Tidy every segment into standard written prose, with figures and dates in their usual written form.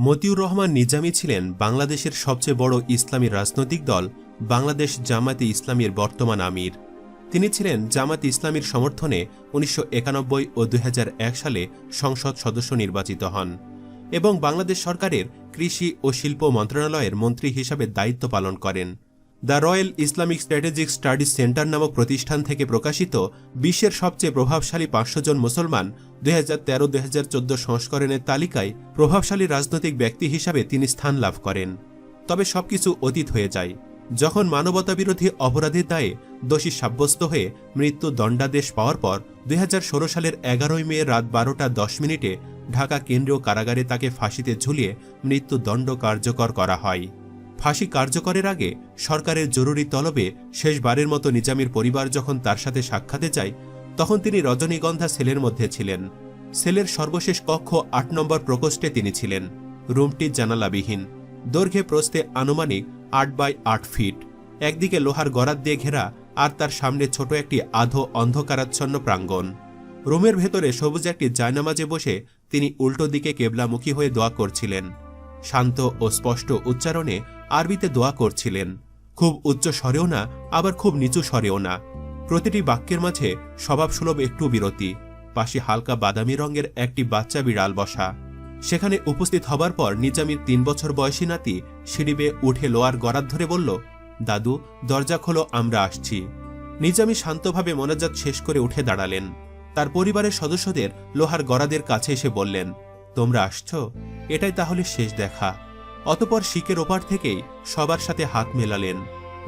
মতিউর রহমান নিজামী ছিলেন বাংলাদেশের সবচেয়ে বড় ইসলামী রাজনৈতিক দল বাংলাদেশ জামায়াতে ইসলামীর বর্তমান আমির। তিনি ছিলেন জামায়াতে ইসলামীর সমর্থনে ১৯৯১ ও ২০০১ সালে সংসদ সদস্য নির্বাচিত হন এবং বাংলাদেশ সরকারের কৃষি ও শিল্প মন্ত্রণালয়ের মন্ত্রী হিসাবে দায়িত্ব পালন করেন। The royal Islamic strategic studies centre নামক প্রতিষ্ঠান থেকে প্রকাশিত বিশ্বের সবচেয়ে প্রভাবশালী ৫০০ জন মুসলমান ২০১৩-২০১৪ সংস্করণের তালিকায় প্রভাবশালী রাজনৈতিক ব্যক্তি হিসাবে তিনি স্থান লাভ করেন। তবে সবকিছু অতীত হয়ে যায় যখন মানবতাবিরোধী অপরাধের দায়ে দোষী সাব্যস্ত হয়ে মৃত্যু দণ্ডাদেশ পাওয়ার পর ২০১৬ সালের ১১ মে রাত ১২টা ১০ ঢাকা কেন্দ্রীয় কারাগারে তাকে ফাঁসিতে ঝুলিয়ে মৃত্যুদণ্ড কার্যকর করা হয়। ফাঁসি কার্যকরের আগে সরকারের জরুরি তলবে শেষবারের মতো নিজামীর পরিবার যখন তার সাথে সাক্ষাতে যায় তখন তিনি রজনীগন্ধা সেলের মধ্যে ছিলেন। সেলের সর্বশেষ কক্ষ ৮ নম্বর প্রকোষ্ঠে তিনি ছিলেন। রুমটি জানালাবিহীন, দৈর্ঘ্যে প্রস্থে আনুমানিক ৮x৮ ফিট, একদিকে লোহার গরাদ দিয়ে ঘেরা আর তার সামনে ছোট একটি আধো অন্ধকারাচ্ছন্ন প্রাঙ্গণ। রুমের ভেতরে সবুজ একটি জায়নামাজে বসে তিনি উল্টো দিকে কেবলামুখী হয়ে দোয়া করছিলেন। শান্ত ও স্পষ্ট উচ্চারণে আরবিতে দোয়া করছিলেন, খুব উচ্চ স্বরেও না আবার খুব নিচু স্বরেও না। প্রতিটি বাক্যের মাঝে স্বভাবসুলভ একটু বিরতি। পাশে হালকা বাদামি রঙের একটি বাচ্চা বিড়াল বসা। সেখানে উপস্থিত হবার পর নিজামীর ৩ বছর বয়সী নাতি সিঁড়ি বেয়ে উঠে লোয়ার গরাদ ধরে বলল, দাদু দরজা খোলো, আমরা আসছি। নিজামী শান্তভাবে মোনাজাত শেষ করে উঠে দাঁড়ালেন। তার পরিবারের সদস্যদের লোহার গরাদের কাছে এসে বললেন, তোমরা আসছ, এটাই তাহলে শেষ দেখা। অতপর শিকের ওপার থেকেই সবার সাথে হাত মেলালেন।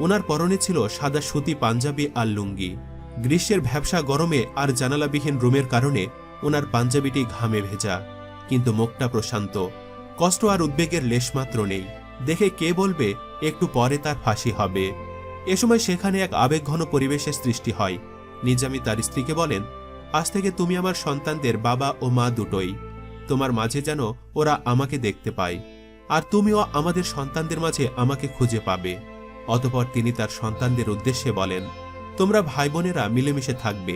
ওনার পরনে ছিল সাদা সুতি পাঞ্জাবি আর লুঙ্গি। গ্রীষ্মের ভ্যাবসা গরমে আর জানালাবিহীন রুমের কারণে ওনার পাঞ্জাবিটি ঘামে ভেজা, কিন্তু মুখটা প্রশান্ত। কষ্ট আর উদ্বেগের লেশমাত্র নেই। দেখে কে বলবে একটু পরে তার ফাঁসি হবে। এ সময় সেখানে এক আবেগঘন পরিবেশের সৃষ্টি হয়। নিজামী তার স্ত্রীকে বলেন, আজ থেকে তুমি আমার সন্তানদের বাবা ও মা দুটোই। তোমার মাঝে যেন ওরা আমাকে দেখতে পায়, আর তুমিও আমাদের সন্তানদের মাঝে আমাকে খুঁজে পাবে। অতপর তিনি তার সন্তানদের উদ্দেশ্যে বলেন, তোমরা ভাই বোনেরা মিলেমিশে থাকবে,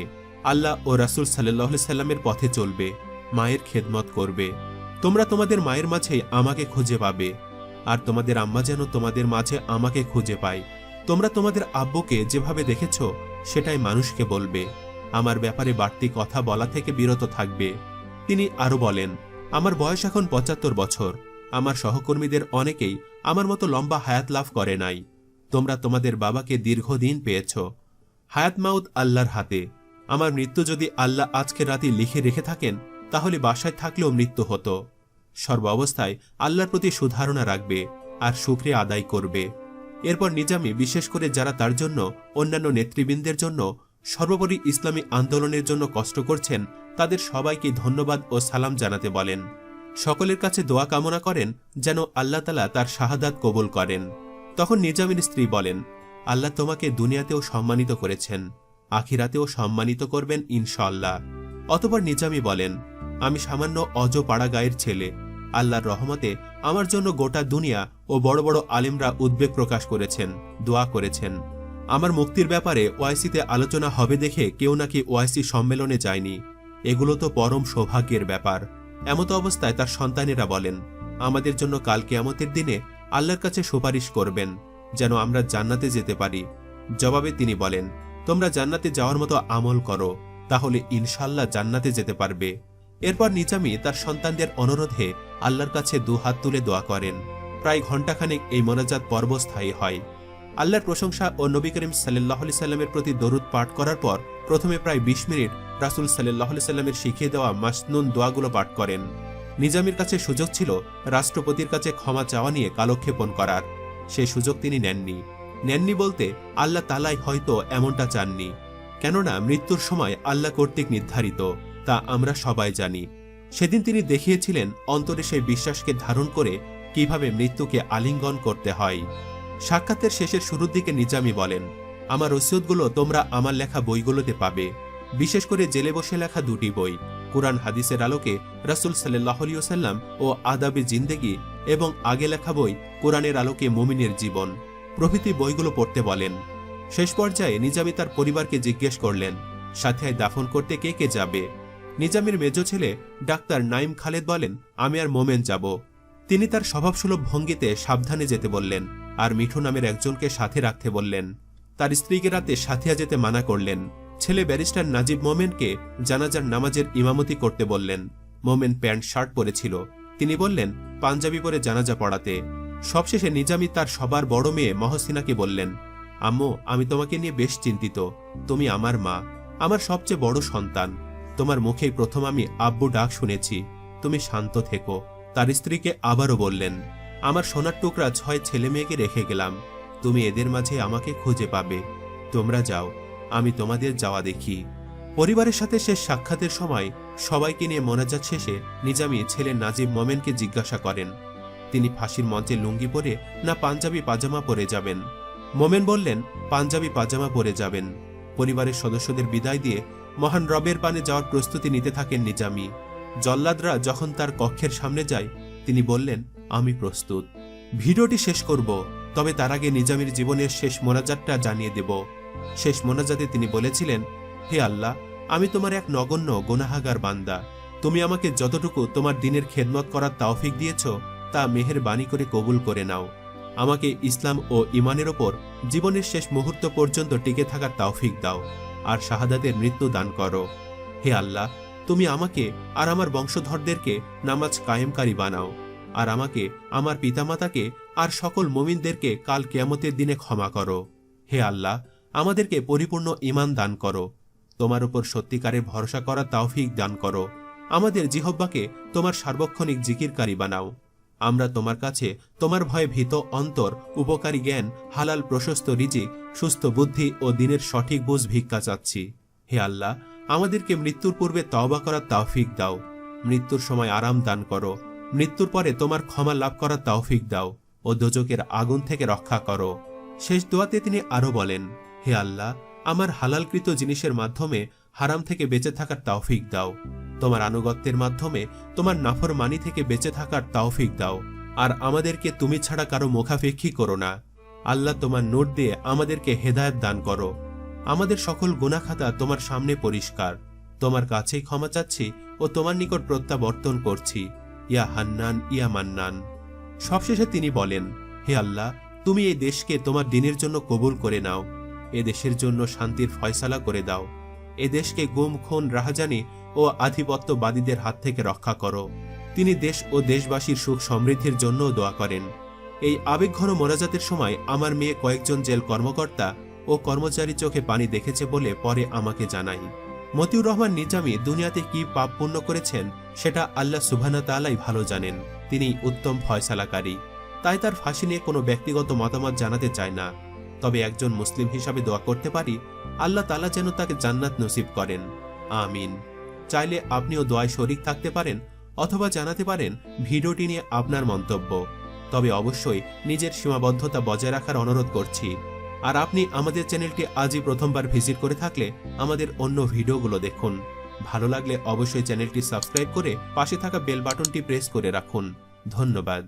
আল্লাহ ও রাসূল সাল্লাল্লাহু আলাইহি সাল্লামের পথে চলবে, মায়ের খেদমত করবে। তোমরা তোমাদের মায়ের মাঝে আমাকে খুঁজে পাবে, আর তোমাদের আম্মা যেন তোমাদের মাঝে আমাকে খুঁজে পায়। তোমরা তোমাদের আব্বুকে যেভাবে দেখেছ সেটাই মানুষকে বলবে। আমার ব্যাপারে বাড়তি কথা বলা থেকে বিরত থাকবে। তিনি আরো বলেন, আমার বয়স এখন ৭৫ বছর। আমার সহকর্মীদের অনেকেই আমার মতো লম্বা হায়াত লাভ করে নাই। তোমরা তোমাদের বাবাকে দীর্ঘদিন পেয়েছ। হায়াত মাউত আল্লাহর হাতে। আমার মৃত্যু যদি আল্লাহ আজকে রাতে লিখে রেখে থাকেন তাহলে বাসায় থাকলেও মৃত্যু হতো। সর্ব অবস্থায় আল্লাহর প্রতি সুধারণা রাখবে আর শুকরিয়া আদায় করবে। এরপর নিজামী বিশেষ করে যারা তার জন্য, অন্যান্য নেতৃবৃন্দের জন্য, সর্বোপরি ইসলামী আন্দোলনের জন্য কষ্ট করছেন তাদের সবাইকে ধন্যবাদ ও সালাম জানাতে বলেন। সকলের কাছে দোয়া কামনা করেন যেন আল্লাহ তাআলা তার শাহাদাত কবুল করেন। তখন নিজামীর স্ত্রী বলেন, আল্লাহ তোমাকে দুনিয়াতেও সম্মানিত করেছেন, আখিরাতেও সম্মানিত করবেন ইনশাআল্লাহ। অতঃপর নিজামী বলেন, আমি সামান্য অজ পাড়া গায়ের ছেলে। আল্লাহর রহমতে আমার জন্য গোটা দুনিয়া ও বড় বড় আলেমরা উদ্বেগ প্রকাশ করেছেন, দোয়া করেছেন। আমার মুক্তির ব্যাপারে ওআইসিতে আলোচনা হবে দেখে কেউ নাকি ওআইসি সম্মেলনে যায়নি। এগুলো তো পরম সৌভাগ্যের ব্যাপার। এমতো অবস্থায় তার সন্তানেরা বলেন, আমাদের জন্য কাল কিয়ামতের দিনে আল্লাহর কাছে সুপারিশ করবেন যেন আমরা জান্নাতে যেতে পারি। জবাবে তিনি বলেন, তোমরা জান্নাতে যাওয়ার মতো আমল করো, তাহলে ইনশাআল্লাহ জান্নাতে যেতে পারবে। এরপর নিজামী তার সন্তানদের অনুরোধে আল্লাহর কাছে দুহাত তুলে দোয়া করেন। প্রায় ঘণ্টাখানেক এই মোনাজাত পর্ব স্থায়ী হয়। আল্লাহর প্রশংসা ও নবী করিম সাল্লাল্লাহু আলাইহি সাল্লামের প্রতি দরুদ পাঠ করার পর প্রথমে প্রায় ২০ মিনিট রাসূল সাল্লাল্লাহু আলাইহি সাল্লামের শিখিয়ে দেওয়া মাসনুন দোয়াগুলো পাঠ করেন। নিজামীর কাছে সুযোগ ছিল রাষ্ট্রপতির কাছে ক্ষমা চাওয়া নিয়ে কালক্ষেপণ করার। সেই সুযোগ তিনি নেননি বলতে আল্লাহ তাআলাই হয়তো এমনটা চাননি। কেননা মৃত্যুর সময় আল্লাহ কর্তৃক নির্ধারিত, তা আমরা সবাই জানি। সেদিন তিনি দেখিয়েছিলেন অন্তরে সেই বিশ্বাসকে ধারণ করে কিভাবে মৃত্যুকে আলিঙ্গন করতে হয়। সাক্ষাতের শেষের শুরুর দিকে নিজামী বলেন, আমার ওসিয়তগুলো তোমরা আমার লেখা বইগুলোতে পাবে, বিশেষ করে জেলে বসে লেখা ২টি বই, কুরআন হাদিসের আলোকে রাসূল সাল্লাল্লাহু আলাইহি ওয়াসাল্লাম ও আদাবে জিন্দেগি, এবং আগে লেখা বই কুরআনের আলোকে মুমিনের জীবন প্রভৃতি বইগুলো পড়তে বলেন। শেষ পর্যায়ে নিজামী তার পরিবারকে জিজ্ঞেস করলেন, সাথিয়ায় দাফন করতে কে কে যাবে। নিজামীর মেজ ছেলে ডাক্তার নাইম খালেদ বলেন, আমি আর মোমেন যাব। তিনি তার স্বভাবসুলভ ভঙ্গিতে সাবধানে যেতে বললেন আর মিঠু নামের একজনকে সাথে রাখতে বললেন। তার স্ত্রীকে রাতে সাথিয়া যেতে মানা করলেন। ছেলে ব্যারিস্টার নাজিব মোমেনকে জানাজার নামাজের ইমামতি করতে বললেন। মোমেন প্যান্ট শার্ট পরেছিল। তিনি বললেন পাঞ্জাবি পরে জানাজা পড়াতে। সবশেষে নিজামী তার সবার বড় মেয়ে মহসিনাকে বললেন, আম্মু, আমি তোমাকে নিয়ে বেশ চিন্তিত। তুমি আমার মা, আমার সবচেয়ে বড় সন্তান। তোমার মুখেই প্রথম আমি আব্বু ডাক শুনেছি। তুমি শান্ত থেকো। তার স্ত্রীকে আবারও বললেন, আমার সোনার টুকরা 6 ছেলে মেয়েকে রেখে গেলাম। তুমি এদের মাঝে আমাকে খুঁজে পাবে। তোমরা যাও, আমি তোমাদের যাওয়া দেখি। পরিবারের সাথে শেষ সাক্ষাতের সময় সবাইকে নিয়ে মোনাজাত শেষে নিজামী ছেলে নাজিব মোমেনকে জিজ্ঞাসা করেন, তিনি ফাঁসির মঞ্চে লুঙ্গি পরে না পাঞ্জাবি পাজামা পরে যাবেন? মোমেন বললেন, পাঞ্জাবি পাজামা পরে যাবেন। পরিবারের সদস্যদের বিদায় দিয়ে মহান রবের পানে যাওয়ার প্রস্তুতি নিতে থাকেন নিজামী। জল্লাদরা যখন তার কক্ষের সামনে যায়, তিনি বললেন, আমি প্রস্তুত। ভিডিওটি শেষ করব, তবে তার আগে নিজামীর জীবনের শেষ মোনাজাতটা জানিয়ে দেব। শেষ মোনাজাতে তিনি বলেছিলেন, হে আল্লাহ, আমি তোমার এক নগণ্য গুনাহাগার বান্দা। তুমি আমাকে যতটুকু তোমার দিনের খেদমত করার তৌফিক দিয়েছ তা মেহেরবানি করে কবুল করে নাও। আমাকে ইসলাম ও ঈমানের ওপর জীবনের শেষ মুহূর্ত পর্যন্ত টিকে থাকার তৌফিক দাও আর শাহাদাতের মৃত্যু দান করো। হে আল্লাহ, তুমি আমাকে আর আমার বংশধরদেরকে নামাজ কায়েমকারী বানাও আর আমাকে, আমার পিতামাতাকে আর সকল মুমিনদেরকে কাল কিয়ামতের দিনে ক্ষমা করো। হে আল্লাহ, আমাদেরকে পরিপূর্ণ ঈমান দান করো। তোমার উপর সত্যিকারের ভরসা করার তৌফিক দান করো। আমাদের জিহ্বাকে তোমার সার্বক্ষণিক জিকিরকারী বানাও। আমরা তোমার কাছে তোমার ভয়ে ভীত অন্তর, উপকারী জ্ঞান, হালাল প্রশস্ত রিজিক, সুস্থ বুদ্ধি ও দিনের সঠিক বুঝ ভিক্ষা চাচ্ছি। হে আল্লাহ, আমাদেরকে মৃত্যুর পূর্বে তওবা করার তৌফিক দাও। মৃত্যুর সময় আরাম দান করো। মৃত্যুর পরে তোমার ক্ষমা লাভ করার তৌফিক দাও ও দোজকের আগুন থেকে রক্ষা করো। শেষ দোয়াতে তিনি আরো বলেন, হে আল্লাহ, আমার হালালকৃত জিনিসের মাধ্যমে হারাম থেকে বেঁচে থাকার তৌফিক দাও। তোমার আনুগত্যের মাধ্যমে তোমার নাফরমানি থেকে বেঁচে থাকার তৌফিক দাও আর আমাদেরকে তুমি ছাড়া কারো মুখাপেক্ষী করো না। আল্লাহ, তোমার নূর দিয়ে আমাদেরকে হেদায়েত দান করো। আমাদের সকল গুনাহ খাতা তোমার সামনে পরিষ্কার। তোমার কাছেই ক্ষমা চাচ্ছি ও তোমার নিকট প্রত্যাবর্তন করছি। ইয়া হান্নান, ইয়া মান্নান। সবশেষে তিনি বলেন, হে আল্লাহ, তুমি এই দেশকে তোমার দিনের জন্য কবুল করে নাও। এ দেশের জন্য শান্তির ফয়সালা করে দাও। এ দেশকে গুম, খুন, রাহাজানি ও আধিপত্যবাদীদের হাত থেকে রক্ষা করো। তিনি দেশ ও দেশবাসীর সুখ সমৃদ্ধির জন্যও দোয়া করেন। এই আবেগঘন মোনাজাতের সময় আমার মেয়ে কয়েকজন জেল কর্মকর্তা ও কর্মচারী চোখে পানি দেখেছে বলে পরে আমাকে জানাই। মতিউর রহমান নিজামী দুনিয়াতে কি পাপ পুণ্য করেছেন সেটা আল্লাহ সুবহানাহু ওয়া তাআলাই ভালো জানেন। তিনি উত্তম ফয়সালাকারী। তাই তার ফাঁসি নিয়ে কোনো ব্যক্তিগত মতামত জানাতে চায় না। তবে একজন মুসলিম হিসাবে দোয়া করতে পারি, আল্লাহ তাআলা যেন তাকে জান্নাত নসিব করেন। আমিন। চাইলে আপনিও দোয়ায় শরীক থাকতে পারেন অথবা জানাতে পারেন ভিডিওটি নিয়ে আপনার মন্তব্য। তবে অবশ্যই নিজের সীমাবদ্ধতা বজায় রাখার অনুরোধ করছি। আর আপনি আমাদের চ্যানেলটি আজই প্রথমবার ভিজিট করে থাকলে আমাদের অন্য ভিডিওগুলো দেখুন। ভালো লাগলে অবশ্যই চ্যানেলটি সাবস্ক্রাইব করে পাশে থাকা বেল বাটনটি প্রেস করে রাখুন। ধন্যবাদ।